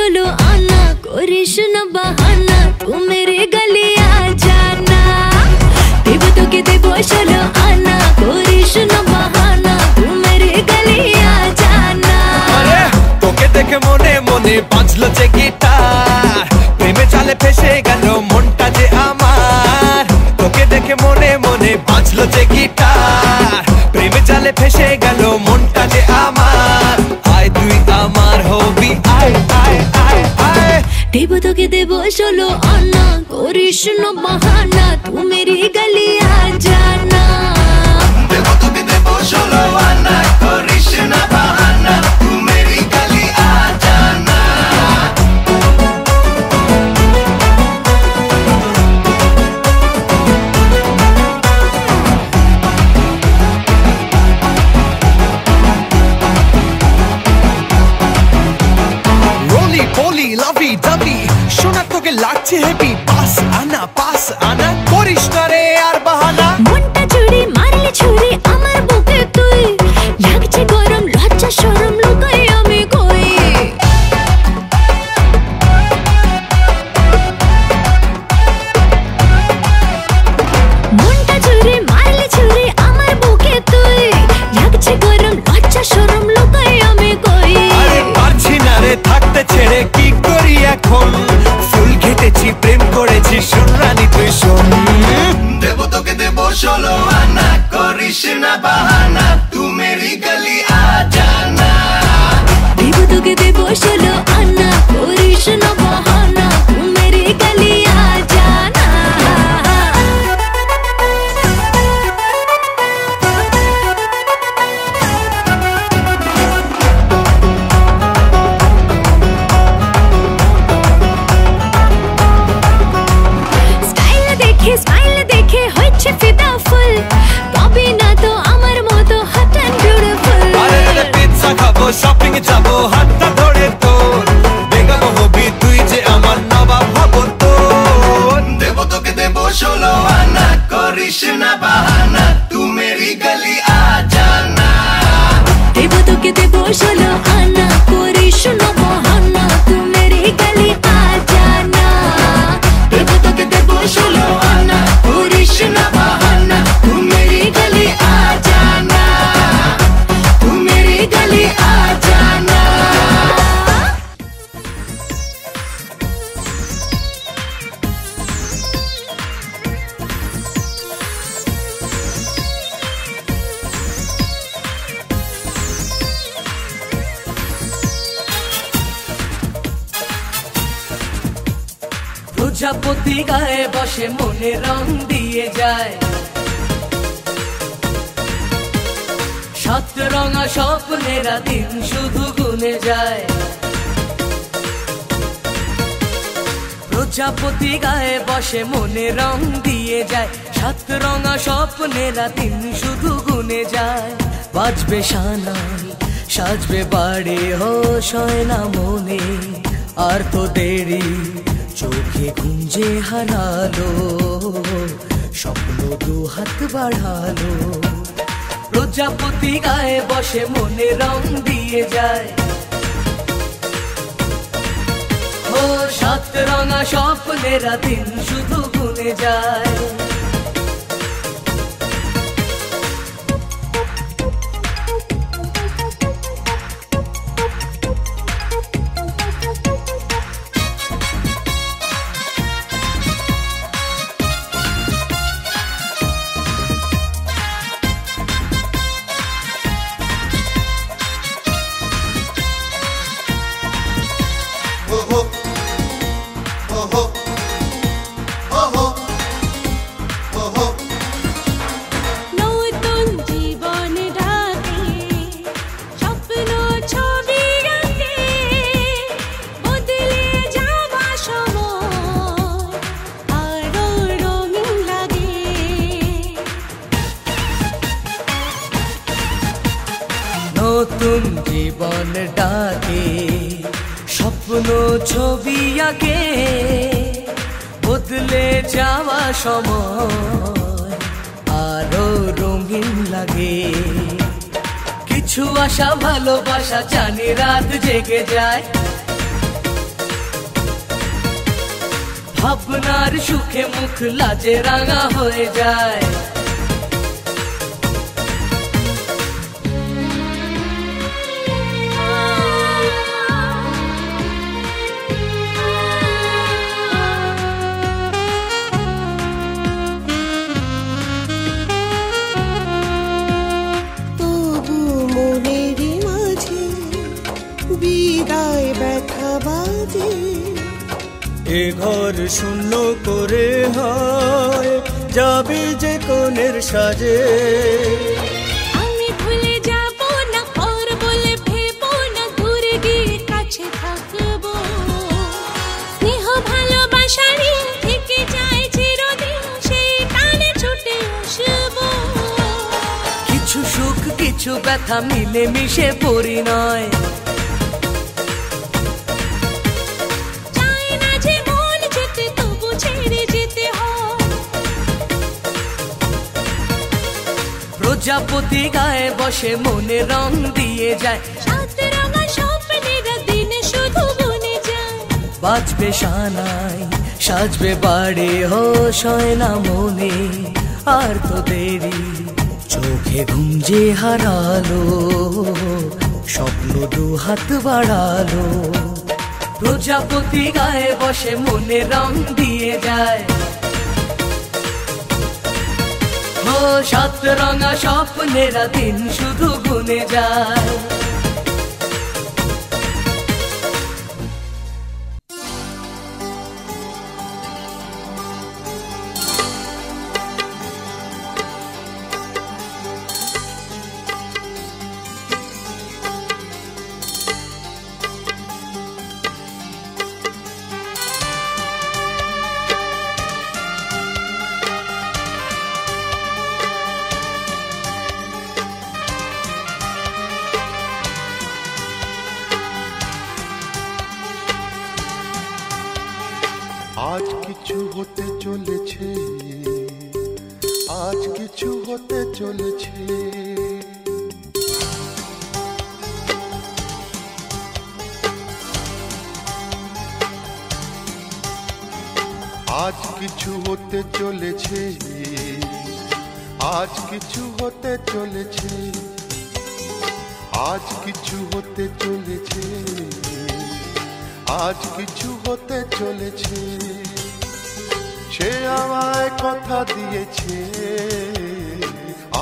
16 आना, करिस ना बहाना, तू मेरी गली आ जाना। देव तो के देव 16 आना, करिस ना बहाना, तू मेरी गली आ जाना। अरे তোকে দেখে মনে মনে বাজলো যে গিটার, প্রেমে জালে ফেসে গেল মনটা যে আমার। তোকে দেখে মনে মনে বাজলো যে গিটার, প্রেমে জালে ফেসে গেল মনটা যে আমার। আয় তুই আমার হবি, আয় আয় আয় আয়। देव तो के देव 16 आना, करिस ना बहाना, तू मेरी गली आ जाना। देव तो के देव 16 आना, करिस ना बहाना, तू मेरी गली आ जाना। रोली पोली लवी डबी শোনা তোকে লাগছে হেভি, পাস আনা করিস না রে আর বাহানা। মনটা চুরি মারলি ছুরি আমার বুকে তুই, লাগছে গরম লজ্জা শরম লুকাই আমি কই। মনটা চুরি মারলি ছুরি আমার বুকে তুই, লাগছে গরম লজ্জা শরম লুকাই আমি কই। আরে পারছি না রে থাকতে ছেড়ে, কি করি এখন? ফুল ঘেটেছি প্রেম করেছি, শোন রানী তুই শোন। দেব তোকে দেব 16 আনা, করিস না বাহানা, তু মেরি গলি আ জানা। देव तो के देव 16 आना, करिस ना बहाना, तू मेरी गली आ जाना। স্মাইল দেখে হচ্ছে ফিদা ফুল, পাবি না তো আমার মতো হট এন্ড বিউটিফুল। আরে রে পিৎজা খাবো, শপিং যাবো, হাতটা ধরে তোর বেগম হবি তুই যে আমার নবাব হব তোর। দেব তোকে দেব 16 আনা, করিস না বাহানা, তু মেরি গলি আ জানা। देव तो के देव 16 आना, करिस ना बहाना, तू मेरी गली आ जाना। देव तो के देव 16 आना, करिस ना बहाना, तू मेरी गली आ जाना, तू मेरी गली आ जाना। প্রজাপতি গায়ে বসে মনে রং দিয়ে যায়, সাত রঙা স্বপ্নেরা দিন শুধু গুনে যায়। প্রজাপতি গায়ে বসে মনে রং দিয়ে যায়, সাত রঙা স্বপ্নেরা দিন শুধু গুনে যায়। বাজবে সানাই সাজবে বাড়ি, হোশ হয় না মনে আর তো দেরি, চোখে গুঞ্জে হারালো স্বপ্ন দু হাত বাড়ালো। প্রজাপতি গায়ে বসে মনে রং দিয়ে যায়, ও সাত রঙা স্বপ্নেরা দিন শুধু গুনে যায়। নতুন জীবন ডাকে, স্বপ্ন ছবি আঁকে, বদলে যাওয়া সময় আরো রঙিন লাগে। নতুন জীবন ডাকে, স্বপ্ন ছবি আঁকে, বদলে যাওয়া সময় আরো রঙিন লাগে। কিছু আশা ভালোবাসা জানি রাত জেগে যায়, ভাবনার সুখে মুখ লাজে রাঙা হয়ে যায়। তবু মনের মাঝে বিদায় ব্যথা বাজে, এ ঘর শূন্য করে হয় যাবে যে কোণের সাজে। আমি ভুলে যাব না পর বলে ভেবো না, দূরে গিয়ে কাছে থাকবো। স্নেহ ভালোবাসারই থেকে যায় চিরদিন, সেই টানে ছুটে আসবো। কিছু সুখ কিছু ব্যথা মিলে মিশে পরিণয়। প্রজাপতি গায়ে বসে মনে রং দিয়ে যায়, সাত রঙা স্বপ্নেরা দিনে শুধু গুনে যায়। বাজবে সানাই সাজবে বাড়ি, হোশ হয় না মনে আর তো দেরি। চোখে ঘুম যে হারালো, স্বপ্ন দু হাত বাড়ালো। প্রজাপতি গায়ে বসে মনে রং দিয়ে যায়, সাত রঙা স্বপ্নেরা দিন শুধু গুনে যায়। আজ কিছু হতে চলেছে, আজ কিছু হতে চলেছে। আজ কিছু হতে চলেছে, আজ কিছু হতে চলেছে। আজ কিছু হতে চলেছে, আজ কিছু হতে চলেছে। সে আমায় কথা দিয়েছে,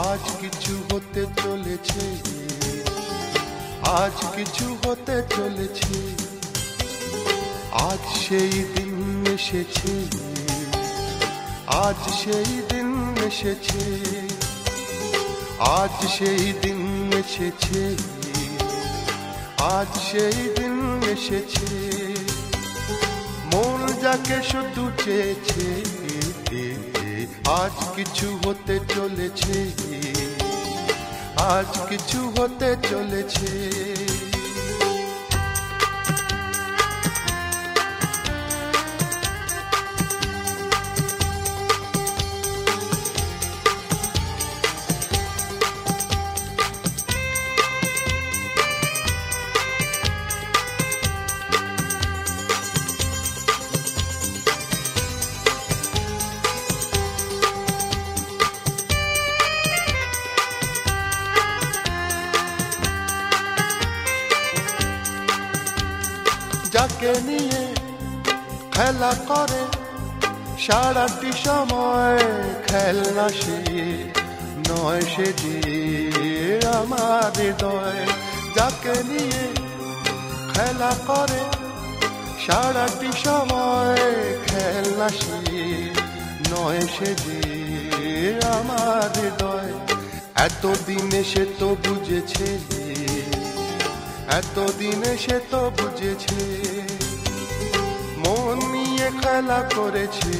আজ কিছু হতে চলেছে, আজ কিছু হতে চলেছে। আজ সেই দিন এসেছে, আজ সেই দিন এসেছে। আজ সেই দিন এসেছে, আজ সেই দিন এসেছে। মন যাকে শুধু চেয়েছে, আজ কিছু হতে চলেছে, আজ কিছু হতে চলেছে। যাকে নিয়ে খেলা করে সারাটি সময়, খেলনা সে নয় সে যে আমার হৃদয়। যাকে নিয়ে খেলা করে সারাটি সময়, খেলনা সে নয় সে যে আমার হৃদয়। এতদিনে সে তো বুঝেছে, এতদিনে সে তো বুঝেছে। মন নিয়ে খেলা করেছে,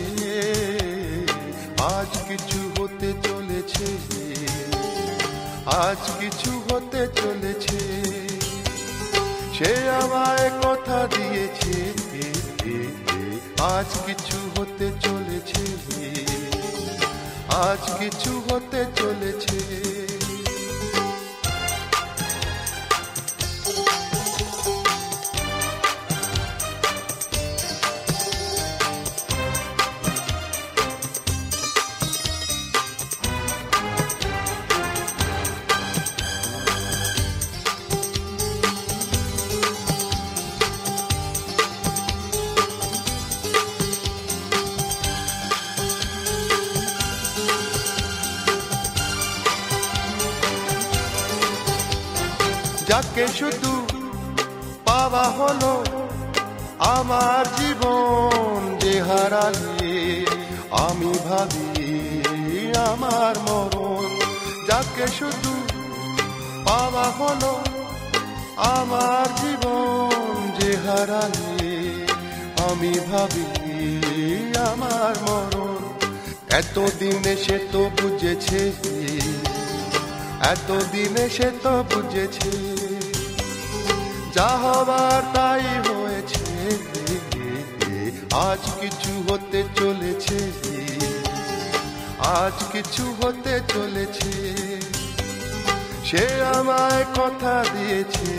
আজ কিছু হতে চলেছে, আজ কিছু হতে চলেছে। সে আমায় কথা দিয়েছে, আজ কিছু হতে চলেছে, আজ কিছু হতে চলেছে। যাকে শুধু পাওয়া হলো আমার জীবন যে হারালে আমি ভাবি আমার মরণ। যাকে শুধু পাওয়া হলো আমার জীবন যে হারালে আমি ভাবি আমার মরণ। এতদিনে সে তো বুঝেছে, এতদিনে সে তো বুঝেছে, যা হবার তাই হয়েছে। আজ কিছু হতে চলেছে, আজ কিছু হতে চলেছে। সে আমায় কথা দিয়েছে,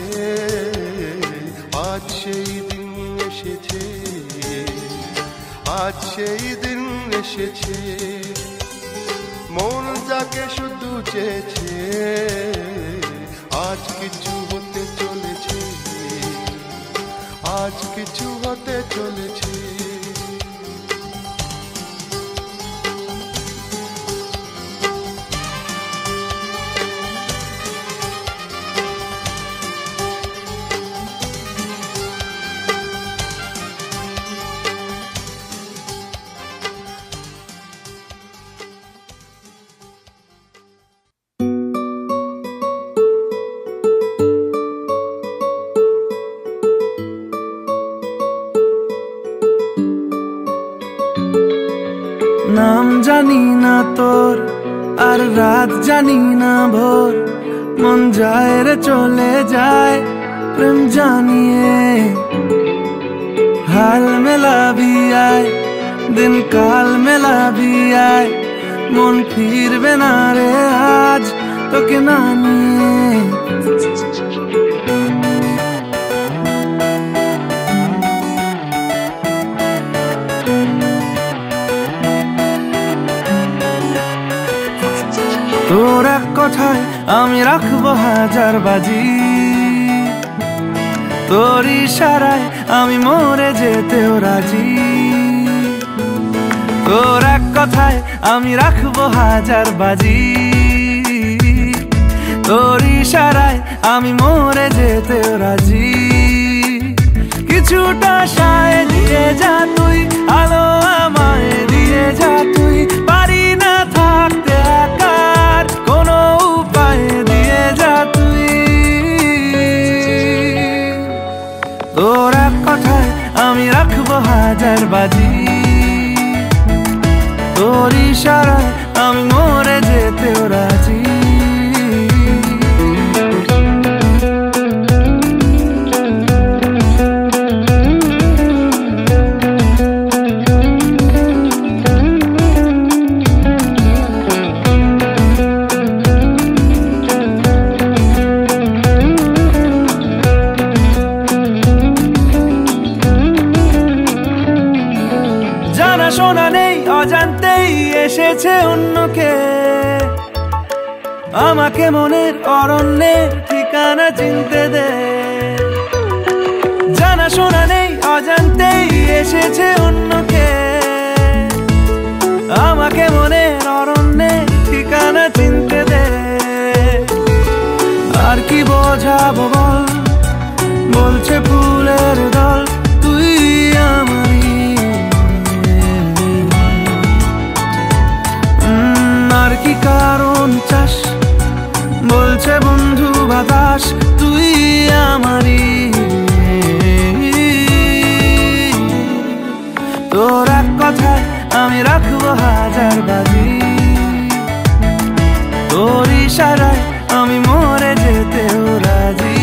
আজ সেই দিন এসেছে, আজ সেই দিন এসেছে। মন যাকে শুধু চেয়েছে, আজ কিছু হতে চলেছে, আজ কিছু হতে চলেছে। নাম জানি না তোর, আর রাত জানি না ভোর, মন যায় রে চলে যায় প্রেম জানিয়ে। হাল মেলাবি আয়, দিন কাল মেলাবি আয়, মন ফিরবে না রে আজ তোকে না নিয়ে। তোর এক কথায় আমি রাখবো হাজার বাজি, তোর ইশারায় আমি মরে যেতেও রাজি। তোর এক কথায় আমি রাখবো হাজার বাজি, তোর ইশারায় আমি মরে যেতেও রাজি। কিছুটা সায় দিয়ে যা তুই, আলো আমায় দিয়ে যা তুই, পারি না থাকতে একার কোনো উপায় দিয়ে যা তুই। তোর এক কথায় আমি রাখবো হাজার বাজি, তোর ইশারায় আমি মরে যেতেও রাজি। শোনা নেই অজান্তেই এসেছে অন্যকে, আমাকে মনের অরণ্যের ঠিকানা চিনতে দে। জানা শোনা নেই অজান্তেই এসেছে অন্যকে, আমাকে মনের অরণ্যের ঠিকানা চিনতে দে। আর কি বোঝাবো বল, বলছে ফুলের দল তুই আমারই। আর কি কারণ চাস, বলছে বন্ধু বাতাস তুই আমারই। তোর এক কথায় আমি রাখবো হাজার বাজি, তোর ইশারায় আমি মরে যেতেও রাজি।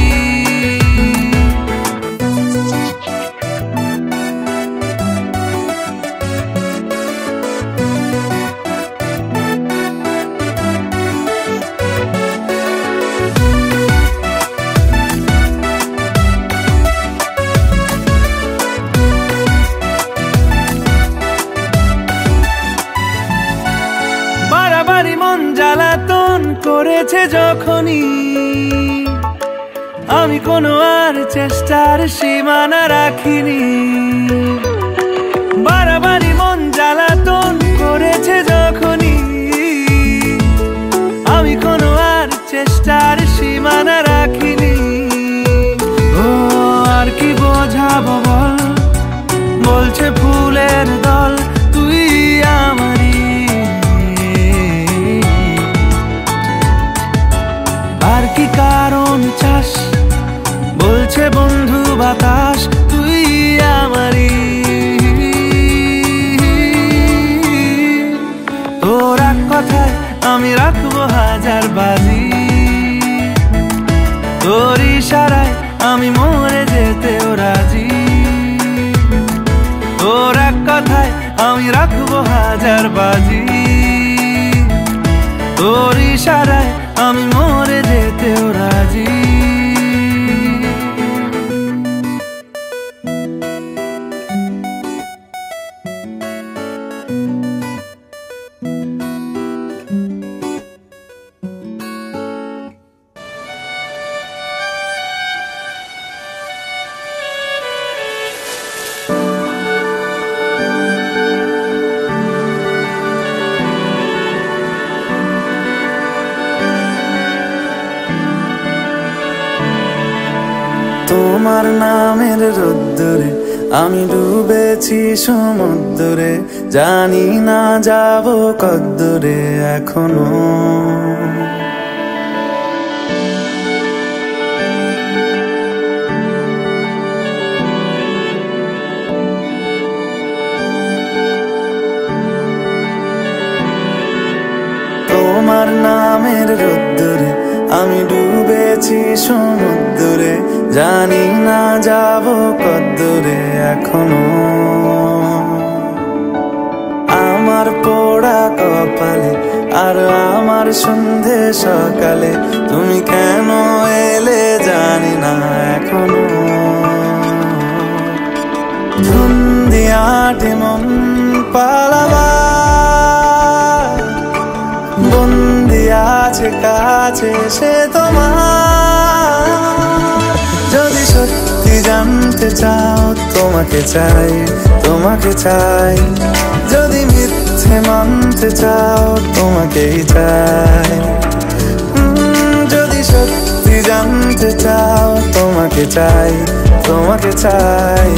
বাড়াবাড়ি মন জ্বালাতন করেছে যখনই, আমি কোনো আর চেষ্টার সীমানা রাখিনি। বাড়াবাড়ি মন জ্বালাতন করেছে যখনই, আমি কোনো আর চেষ্টার সীমানা রাখিনি। কারণ চাস, বলছে বন্ধু বাতাস তুই আমারই। তোর এক কথায় আমি রাখবো হাজার বাজি, তোর ইশারায় আমি মরে যেতেও রাজি। তোর এক কথায় আমি রাখবো হাজার বাজি, তোর ইশারায় আমি মরে যেতেও রাজি। তোমার নামের রোদ্দুরে আমি ডুবেছি সমুদ্রে, জানি না যাব কদ্দুরে এখনো। তোমার নামের রোদ্দুরে আমি ডুবেছি সমুদ্রে, জানি না যাব কদ্দুরে এখনো। আমার পোড়া কপালে আর আমার সন্ধে সকালে তুমি কেন এলে জানি না এখনো। ধুন্দিয়াটে মন পালাবার বন্দি আছে কাছে সে তোমার। যদি সত্যি জানতে চাও তোমাকে চাই, তোমাকে চাই। যদি মিথ্যে মানতে চাও তোমাকেই চাই। যদি সত্যি জানতে চাও তোমাকে চাই, তোমাকে চাই।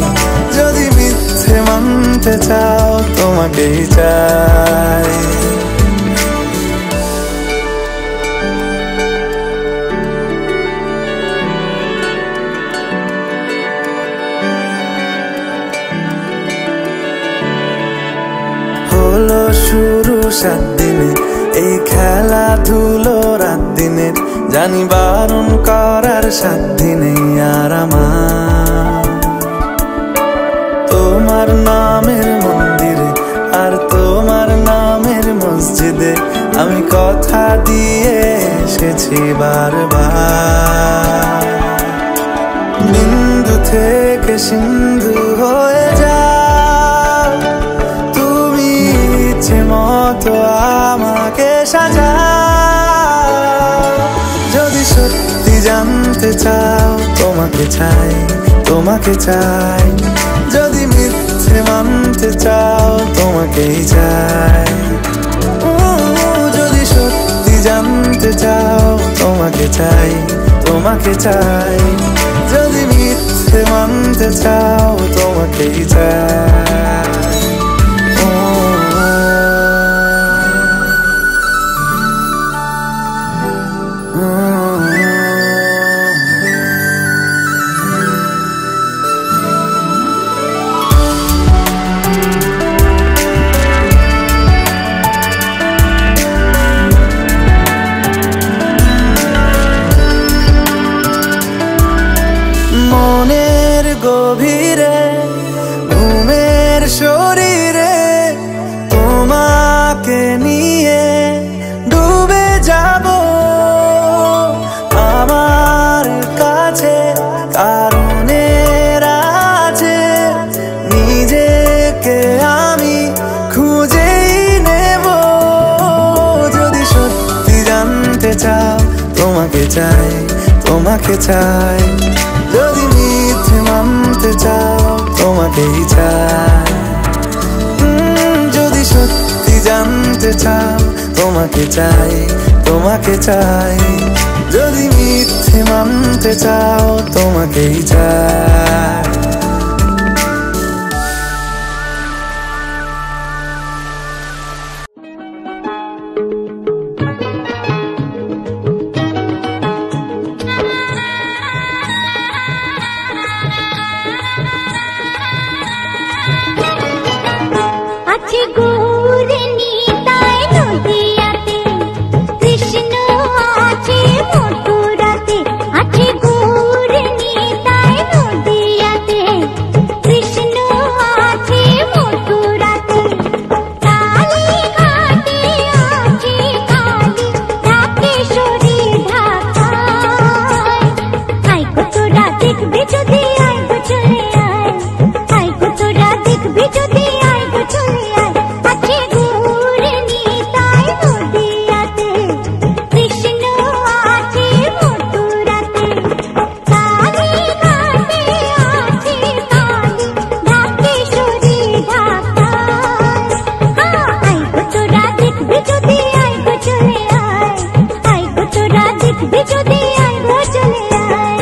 যদি মিথ্যে মানতে চাও তোমাকেই চাই। হলো শুরু 7 দিনে এই খেলাধুলো রাত দিনে, জানি বারণ করার 7 দিনে আর আমার। তোমার নামের মন্দিরে আর তোমার নামের মসজিদে আমি কথা দিয়ে এসেছি বারবার। বিন্দু থেকে সিন্ধু হয়ে যাও তুমি, ইচ্ছে মতো আমাকে সাজাও। যদি সত্যি জানতে চাও তোমাকে চাই, তোমাকে চাই। যদি মিথ্যে মানতে চাও তোমাকেই চাই। যদি সত্যি জানতে চাও তোমাকে চাই, তোমাকে চাই। যদি মিথ্যে মানতে চাও তোমাকেই চাই। মনের গভীরে ঘুমের শরীরে তোমাকে নিয়ে ডুবে যাব। আমার কাছে কারণের আছে, নিজেকে আমি খুঁজেই নেব। যদি সত্যি জানতে চাও তোমাকে চাই, তোমাকে চাই। যদি মিথ্যে মানতে চাও তোমাকেই চাই। যদি সত্যি জানতে চাও তোমাকে চাই, তোমাকে চাই। যদি মিথ্যে মানতে চাও তোমাকেই চাই। যদি যদি আয় গো চলে আয়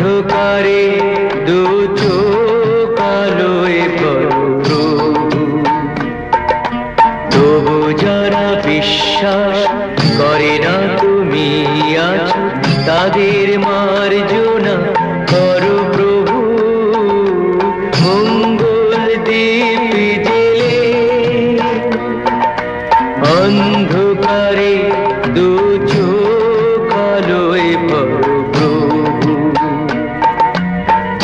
অন্ধকারে দু চোখ আলোয় প্রভু, তবু যারা বিশ্বাস করে না তুমি আছো, তাদের মার্জনা করো প্রভু। মঙ্গল দীপ জেলে অন্ধকারে দু চোখ আলোয় প্রভু,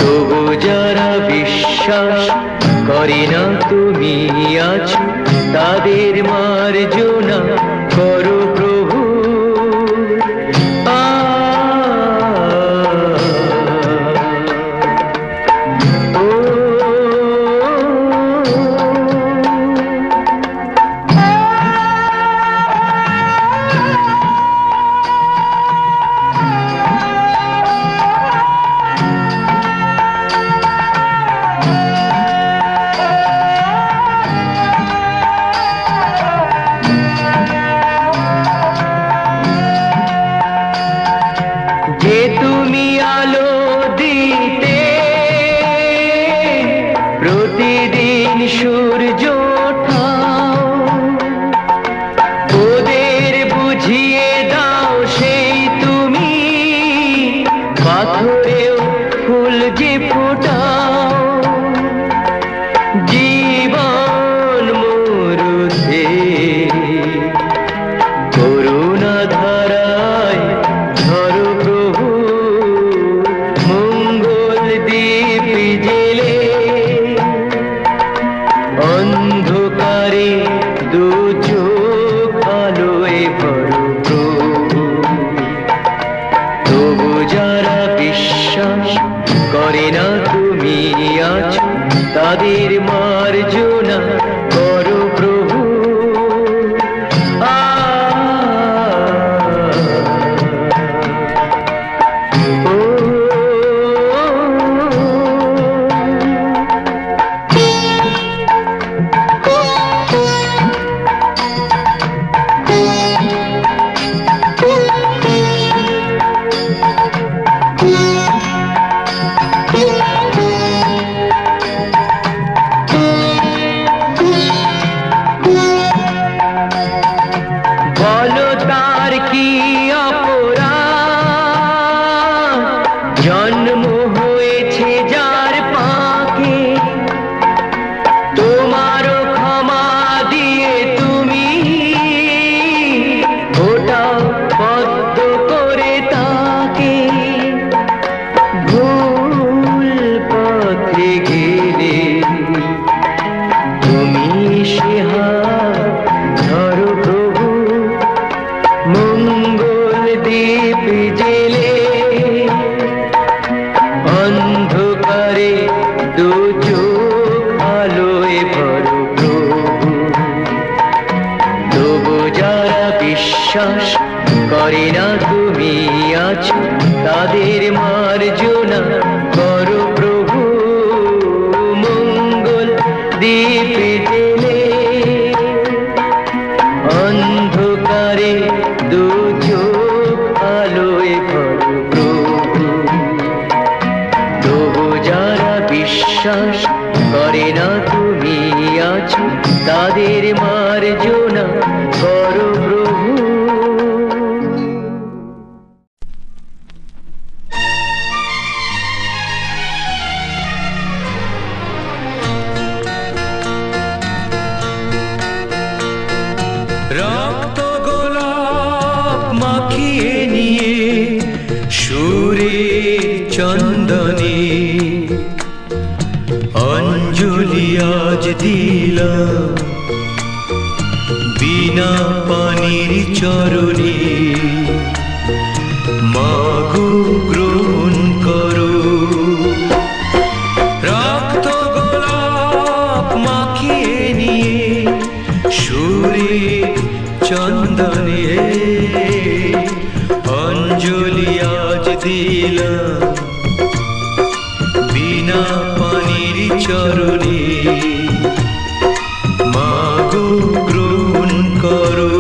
তবু যারা বিশ্বাস করে না তুমি আছো, তাদের মার্জনা করো প্রভু। যে তুমি আলো দিতে প্রতিদিন সূর্য ওঠাও, ওদের বুঝিয়ে দাও সেই তুমি পাথরেও ফুল যে ফোটাও। জীবন মরুতে করুণা ধারায় ধরো প্রভু, মঙ্গল দীপ জেলে অন্ধকারে দু চোখ আলোয় ভরো প্রভু। তবু যারা বিশ্বাস করে না তুমি আছো, তাদের মার্জনা করো প্রভু। বলো তার কি অপরাধ, জন্ম হয়েছে যার পাকে, তোমারও ক্ষমা দিয়ে তুমি ওটাও বদ্ধ করে তাকে। ভুল পথে গেলে তুমি সে হাত ধরো প্রভু, মঙ্গল দীপ জেলে অন্ধকারে দু চোখ আলোয় ভরো প্রভু। তবু যারা বিশ্বাস করে না তুমি আছো, তাদের মার্জনা করো প্রভু, মঙ্গল দীপ জেলে অন্ধকারে দু চোখ আলোয় ভরো প্রভু। তবু যারা বিশ্বাস করে না তুমি আছো, তাদের মার্জনা করো প্রভু। রক্ত গোলাপ মাখিয়ে নিয়ে সুরে চন্দনে অঞ্জলি আজ দিলাম বিনা পানির চরণে। মাগো গ্রহণ করো রক্ত গোলাপ মাখিয়ে নিয়ে সুরে চন্দনে অঞ্জলি আজ দিলাম বিনা পানির চরণে। মাগো গ্রহণ করো।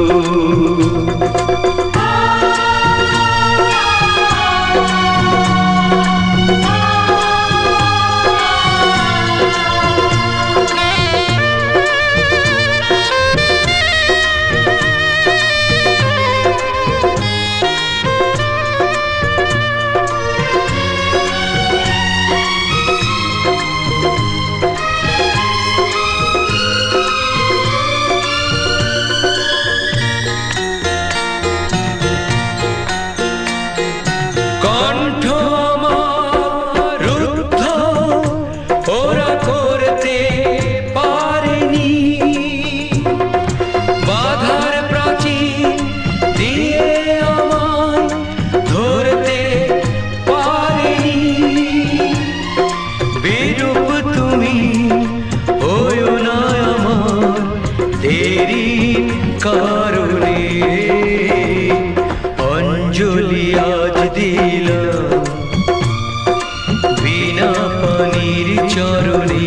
পানির চরণে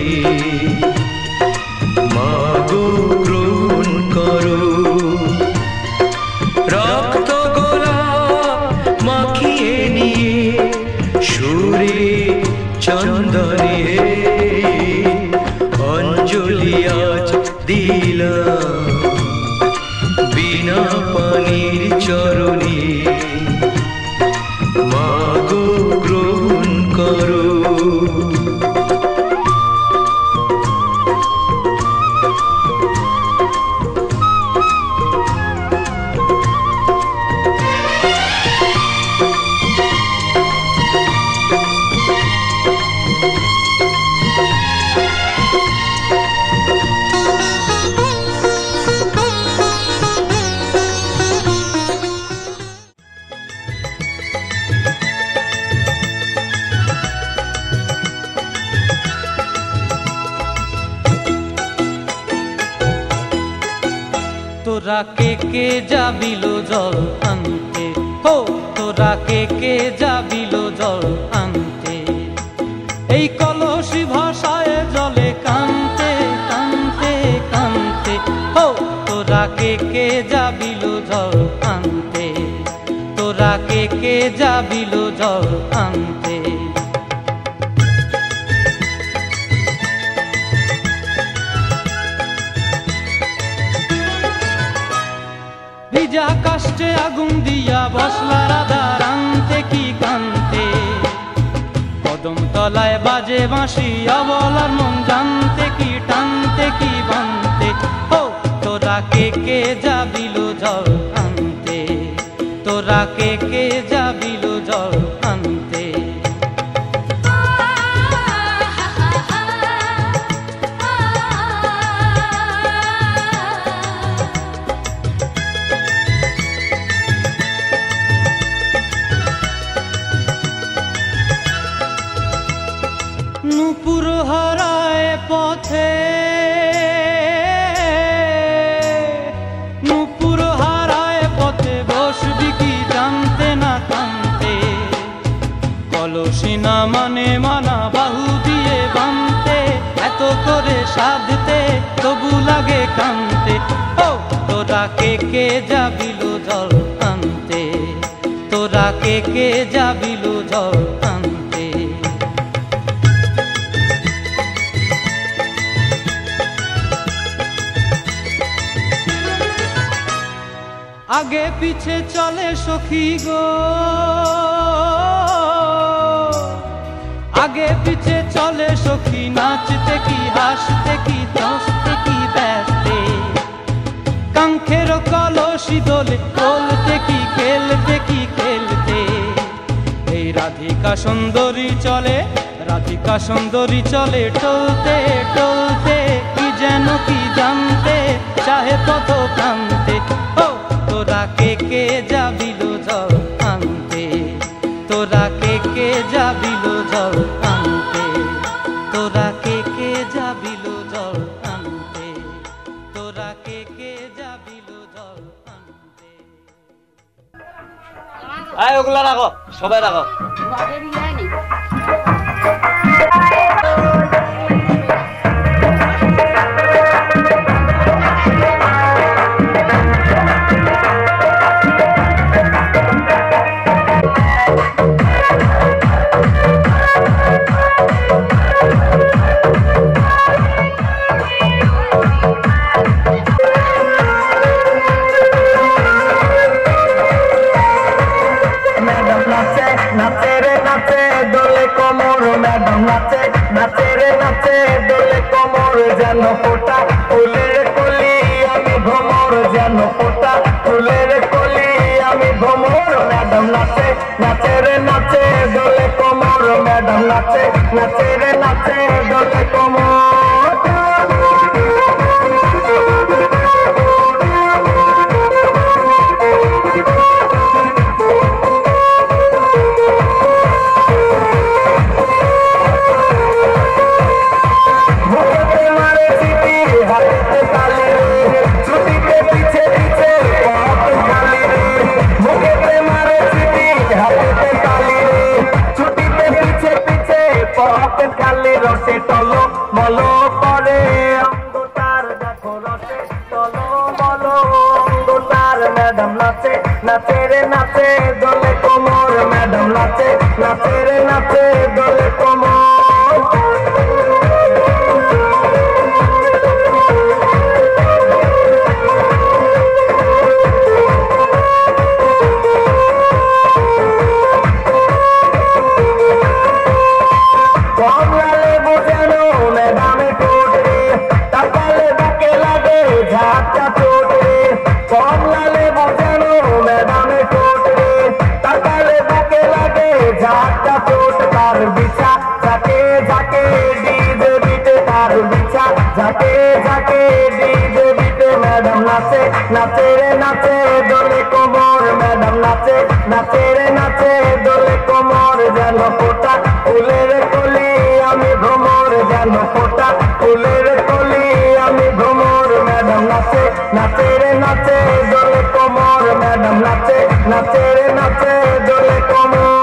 মাগো গ্রহণ করো রক্ত গোলাপ মাখিয়ে নিয়ে সুরে চন্দনে অঞ্জলি আজ দিলাম বিনা পানির চরণে মাগো গ্রহণ করো তোরা কে যাবিল জল আনতে হো তোরা কে যাবিল জল আনতে এই কলসি ভাষায় জলে কানতে কানতে কানতে হো তোরা কে যাবিল জল আনতে তোরা কে যাবিল জল আনতে ভিজা কাষ্টে আগুন দিয়া বসলা রাধা রানতে কি কানতে কদম তলায় বাজে বাঁশি অবলার মন জানতে কি টানতে কি বানতে ও তোরা কে যাবিল জল আনতে তোরা কে যাবিল জল আনতে নূপুর হারায় পথে নূপুর হারায় পথে বসবি কি জানতে না কানতে কলসি না মানে মানা বাহু দিয়ে বানতে এত করে সাধতে তবু লাগে কানতে ও তোরা কে যাবিল জল আনতে তোরা কে যাবিল জল আনতে আগে পিছে চলে সখী গো আগে পিছে চলে সখী নাচতে কি হাসতে কি দশতে কি ব্যস্তে কাঙ্ক্ষের কলসি দোলে বলতে কি খেলতে কি খেলতে এই রাধিকা সুন্দরী চলে টলতে টলতে কি যেন কি জানতে চাহে পথ প্রান্তে ও তোরা কে যাবিল জল আনতে তোরা কে যাবিল জল আনতে তোরা কে যাবিল জল আনতে তোরা কে যাবিল জল আনতে আয় ওগুলা রাখো সবাই রাখো যেন ফোটা ফুলের কলি আমি ভ্রমর যেন ফোটা ফুলের কলি আমি ভ্রমর ম্যাডাম নাচে নাচে রে নাচে দোলে কোমর ম্যাডাম নাচে নাচে রে নাচে দোলে কোমর পকেট খালি রসে টলো মলো করে অঙ্গ তার দেখো রসে টলো মলো অঙ্গ তার ম্যাডাম নাচে নাচে রে নাচে দোলে কোমর ম্যাডাম নাচে নাচে রে নাচে দোলে কোমর जाके जाके डीजे बीटे मैडम नाचे नाचे रे नाचे दोले कोमर मैडम नाचे नाचे रे नाचे दोले कोमर जानो फोटा फुलेर कली आमी भ्रमर जानो फोटा फुलेर कली आमी भ्रमर मैडम नाचे नाचे रे नाचे दोले कोमर मैडम नाचे नाचे रे नाचे दोले कोमर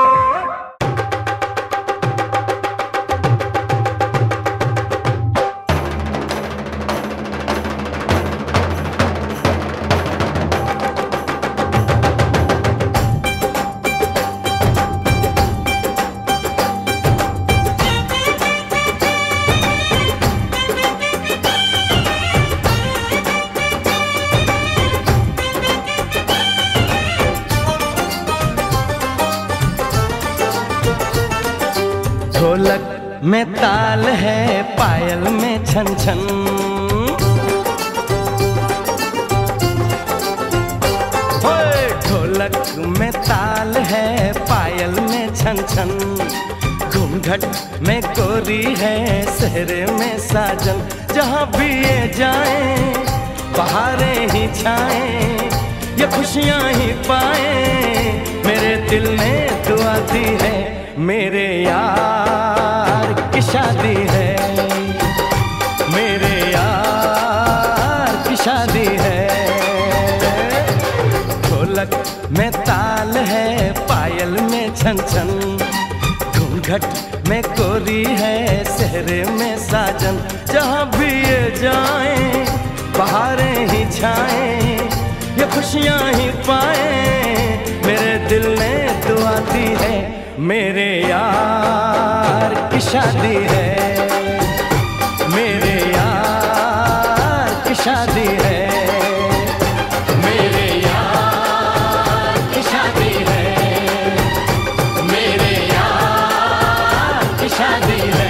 ढोलक में ताल है पायल में छन छन ढोलक में ताल है पायल में छन छन घूंघट में गोरी है सहरे में साजन जहाँ भी ये जाए बहारें ही छाए ये खुशियाँ ही पाए मेरे दिल ने दुआ दी है मेरे यार की शादी है मेरे यार की शादी है ढोलक में ताल है पायल में छन छन घूंघट में कोरी है सहरे में साजन जहाँ भी ये जाए बहारें ही छाए ये खुशियाँ ही पाए मेरे दिल ने दुआ दी है मेरे यार की शादी है मेरे यार की शादी है मेरे यार की शादी है मेरे यार की शादी है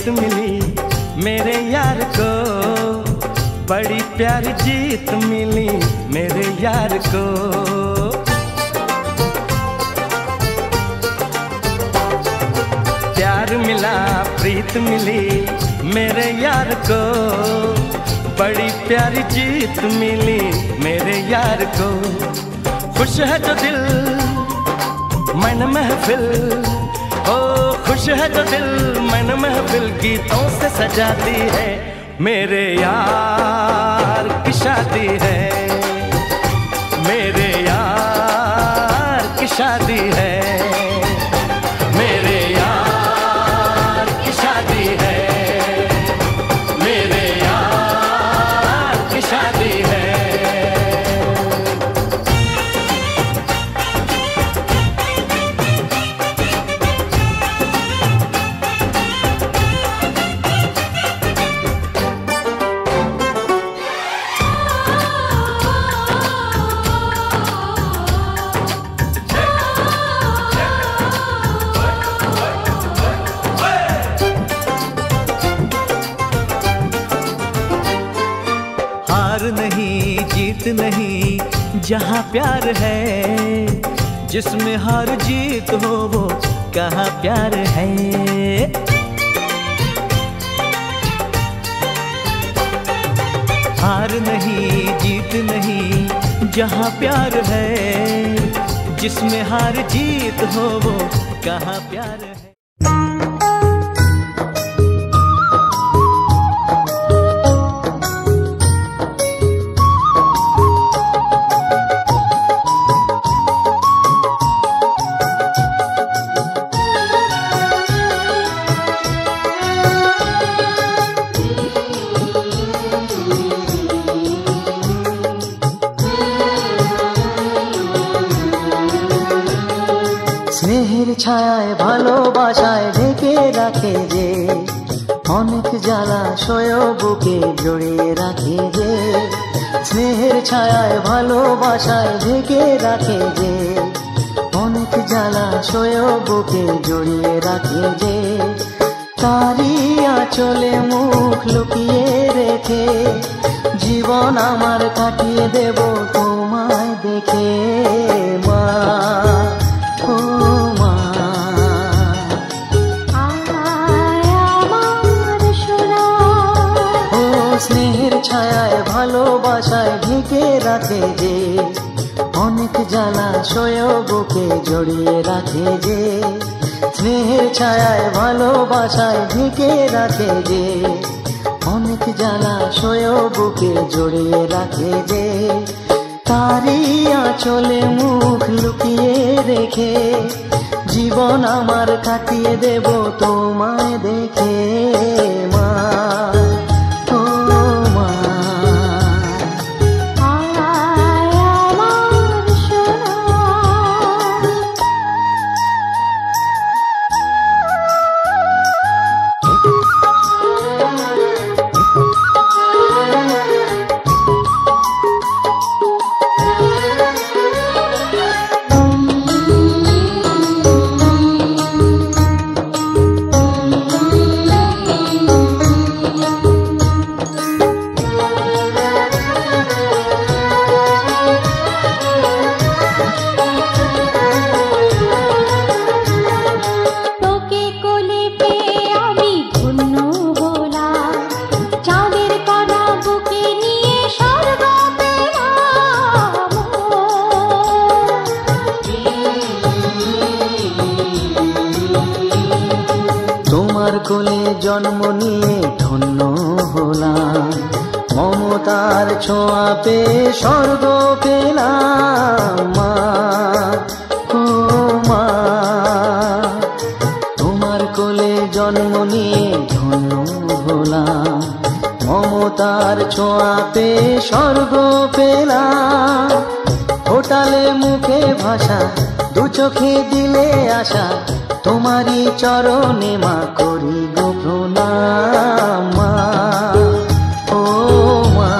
मिली मेरे यार को बड़ी प्यारी जीत मिली मेरे यार को प्यार मिला प्रीत मिली मेरे यार को बड़ी प्यारी जीत मिली मेरे यार को खुश है जो दिल मन महफिल ओ खुश है जो दिल मन महफिल गीतों से सजाती है मेरे यार की शादी है मेरे यार की शादी है मेरे यार की शादी है मेरे यार की शादी है नहीं जहाँ प्यार है जिसमें हार जीत हो वो कहाँ प्यार है। हार नहीं जीत नहीं जहाँ प्यार है, जिसमें हार जीत हो वो कहाँ प्यार है। স্নেহের ছায়ায় ভালোবাসায় ঢেকে রাখে যে, অনেক জ্বালাশয় বুকে জড়িয়ে রাখে যে। স্নেহের ছায়ায় ভালোবাসায় ঢেকে রাখে যে, অনেক জ্বালাশয় বুকে জড়িয়ে রাখে যে। তারি আঁচলে মুখ লুকিয়ে রেখে জীবন আমার কাটিয়ে দেব তোমায় দেখে। মা স্নেহের ছায়ায় ভালোবাসায় ঢেকে রাখে যে, অনেক জ্বালাশয় বুকে জড়িয়ে রাখে যে। স্নেহের ছায়ায় ভালোবাসায় ঢেকে রাখে যে, অনেক জ্বালাশয় বুকে জড়িয়ে রাখে যে। তারি আঁচলে মুখ লুকিয়ে রেখে জীবন আমার কাটিয়ে দেব তোমায় দেখে। মা কোলে জন্ম নিয়ে ধন্য হলাম, মমতার ছোঁয়া পেয়ে স্বর্গ পেলাম। মা ও মা, তোমার কোলে জন্ম নিয়ে ধন্য হলাম, মমতার ছোঁয়া পেয়ে স্বর্গ পেলাম। ফোটালে মুখে ভাষা, দু চোখে দিলে আশা, তোমারি চরণে মা করি গো প্রণাম। মা ও মা,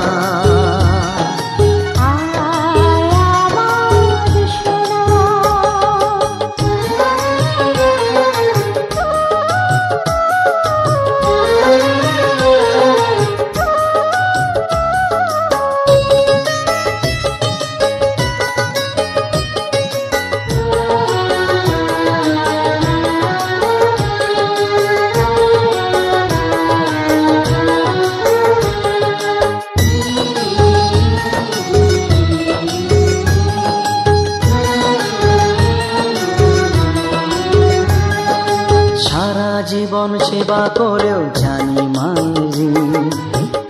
জীবন সেবা করেও জানি মাঝি,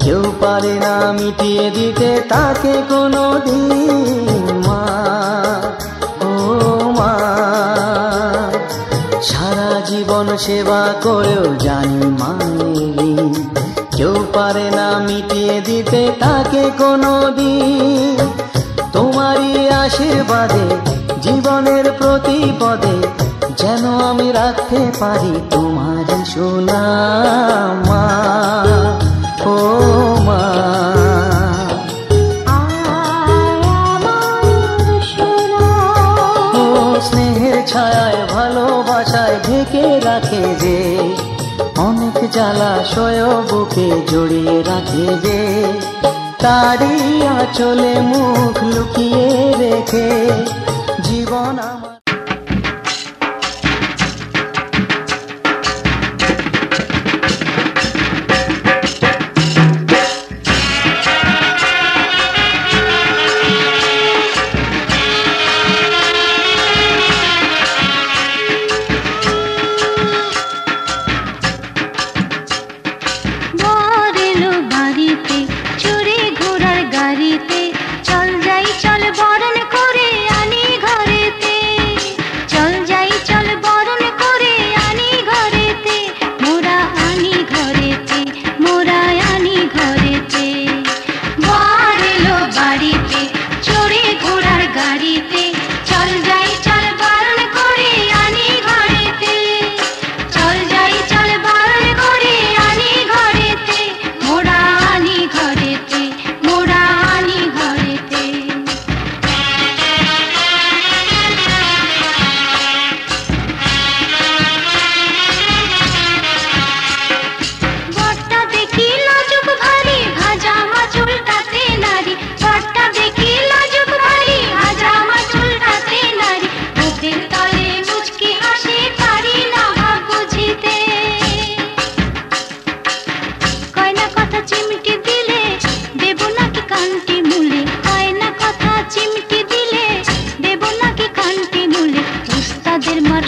কেউ পারে না মিটিয়ে দিতে তাকে কোনো দিন। মা ও মা, সারা জীবন সেবা করেও জানি মাঝি, কেউ পারে না মিটিয়ে দিতে তাকে কোনো দিন। তোমারই আশীর্বাদে জীবনের প্রতি পদে যেন আমি রাখতে পারি তোমার সুনাম। মা ও মা, ও স্নেহের ছায়ায় ভালোবাসায় ঢেকে রাখে যে, অনেক জ্বালাশয় বুকে জড়িয়ে রাখে যে। তারি আঁচলে মুখ লুকিয়ে রেখে জীবন আমার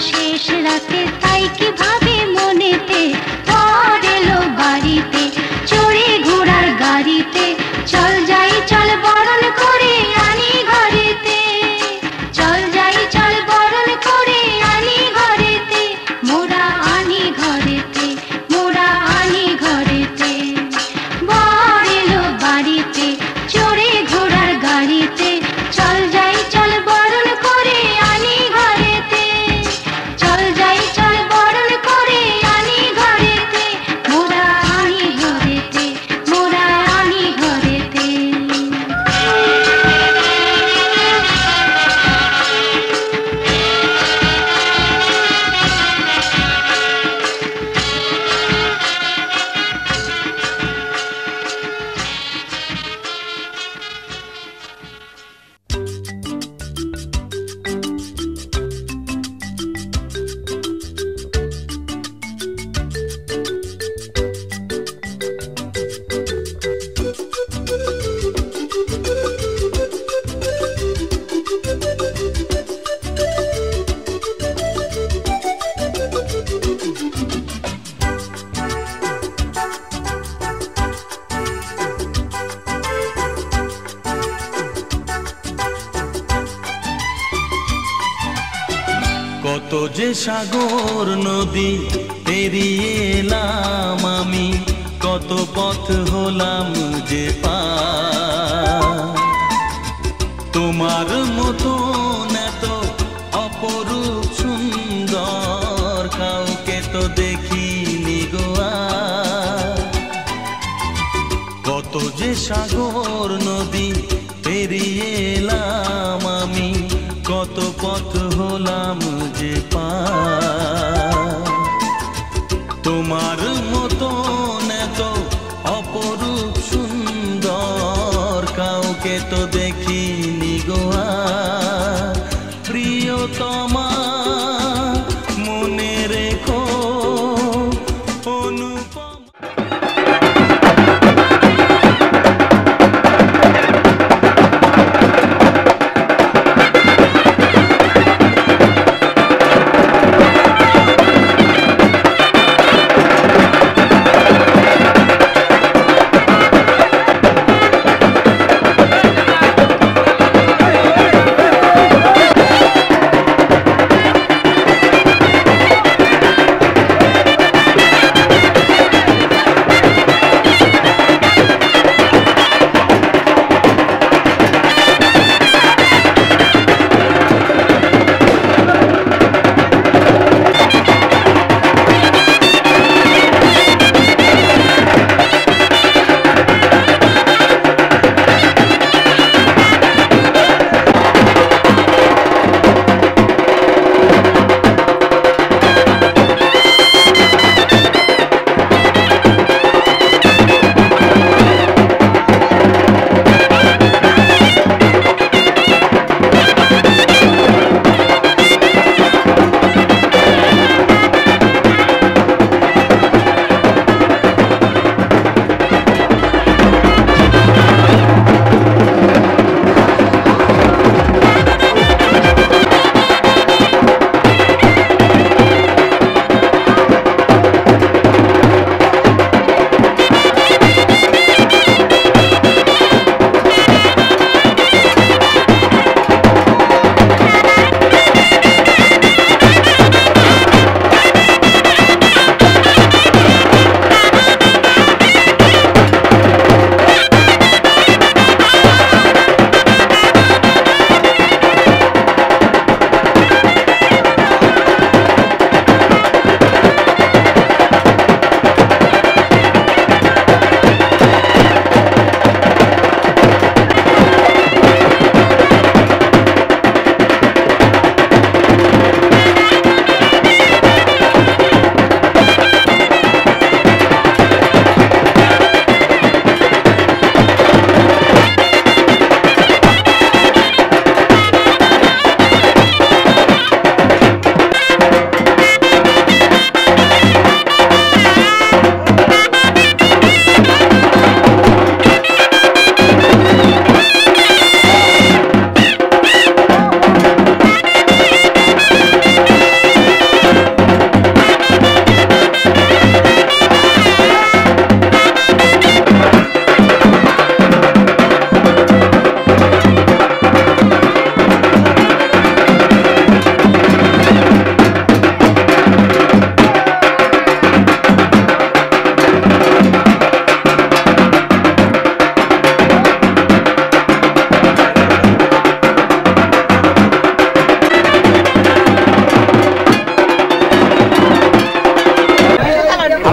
শেষ রাতে তাই কি ভাবে মনেতে পর এলো বাড়িতে চড়ে ঘোড়ার গাড়িতে চল যাই চল বরণ করে আনি ঘরেতে চল যাই চল বরণ করে আনি ঘরেতে মোরা আনি ঘরেতে মোরা আনি ঘরেতে বর এলো বাড়িতে চড়ে ঘোড়ার গাড়িতে চল যাই চল বরণ করে আনি ঘরেতে চল যাই চল বরণ করে আনি ঘরেতে মোরা আনি ঘরেতে মোরা আনি ঘরেতে কত যে সাগর নদী পেরিয়ে এলাম আমি, কত পথ হলাম যে পার। তোমার মতো এত অপরূপ সুন্দর কাউকে তো দেখিনি গো আর। কত যে সাগর নদী পেরিয়ে এলাম আমি, কত পথ হলাম যে পার। তোমার মতো এত অপরূপ সুন্দর কাউকে তো দেখিনি গো আর। প্রিয়তমা মনে রেখো অনুপম।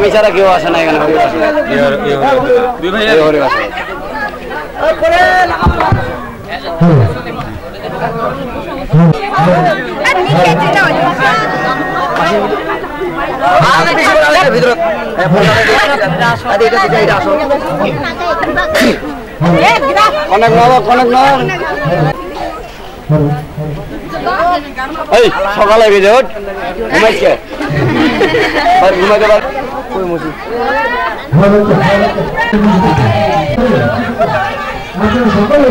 আমি ছাড়া কেউ আসে না এখানে দুই ভাই হরি আসে অনেক এই সকালে গেছে ঘুমাইছে ঘুমাইতে পার কই মুছি সকলে